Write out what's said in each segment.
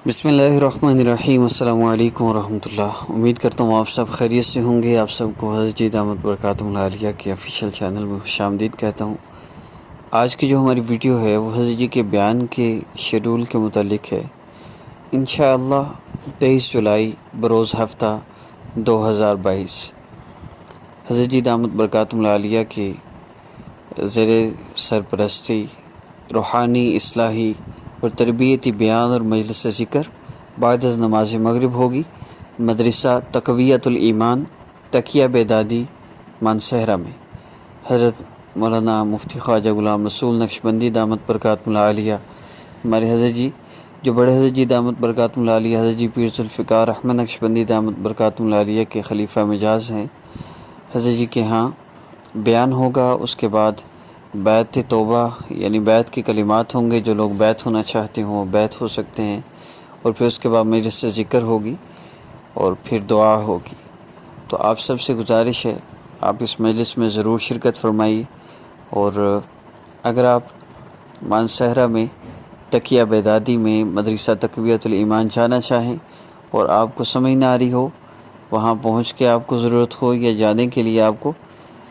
بسم اللہ الرحمن الرحیم۔ السلام علیکم ورحمۃ اللہ۔ امید کرتا ہوں آپ سب خیریت سے ہوں گے۔ آپ سب کو حضرت جی دامت برکاتہم العالیہ کے آفیشیل چینل میں خوش آمدید کہتا ہوں۔ آج کی جو ہماری ویڈیو ہے وہ حضرت جی کے بیان کے شیڈول کے متعلق ہے۔ انشاءاللہ 23 جولائی بروز ہفتہ 2022 حضرت جی دامت برکاتہم العالیہ کے زیر سرپرستی روحانی اصلاحی اور تربیتی بیان اور مجلس ذکر بعد از نماز مغرب ہوگی، مدرسہ تقویت الایمان تقیہ بیدادی مانسہرہ میں۔ حضرت مولانا مفتی خواجہ غلام رسول نقشبندی دامت برکاتہم العالیہ ہمارے حضرت جی جو بڑے حضرت جی دامت برکاتہم العالیہ حضرت جی پیر ذوالفقار احمد نقشبندی دامت برکاتہم العالیہ کے خلیفہ مجاز ہیں۔ حضرت جی کے ہاں بیان ہوگا، اس کے بعد بیعت توبہ یعنی بیعت کے کلمات ہوں گے۔ جو لوگ بیعت ہونا چاہتے ہوں وہ بیعت ہو سکتے ہیں، اور پھر اس کے بعد مجلس سے ذکر ہوگی اور پھر دعا ہوگی۔ تو آپ سب سے گزارش ہے آپ اس مجلس میں ضرور شرکت فرمائیے، اور اگر آپ مانسہرہ میں تقیہ بیدادی میں مدرسہ تقویت الایمان جانا چاہیں اور آپ کو سمجھ نہ آ رہی ہو، وہاں پہنچ کے آپ کو ضرورت ہو یا جانے کے لیے آپ کو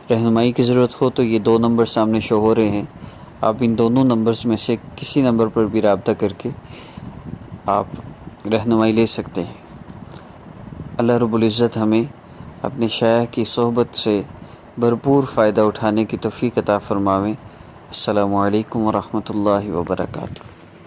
رہنمائی کی ضرورت ہو، تو یہ 2 نمبر سامنے شو ہو رہے ہیں۔ آپ ان دونوں نمبرز میں سے کسی نمبر پر بھی رابطہ کر کے آپ رہنمائی لے سکتے ہیں۔ اللہ رب العزت ہمیں اپنے شیخ کی صحبت سے بھرپور فائدہ اٹھانے کی توفیق عطا فرماویں۔ السلام علیکم ورحمۃ اللہ وبرکاتہ۔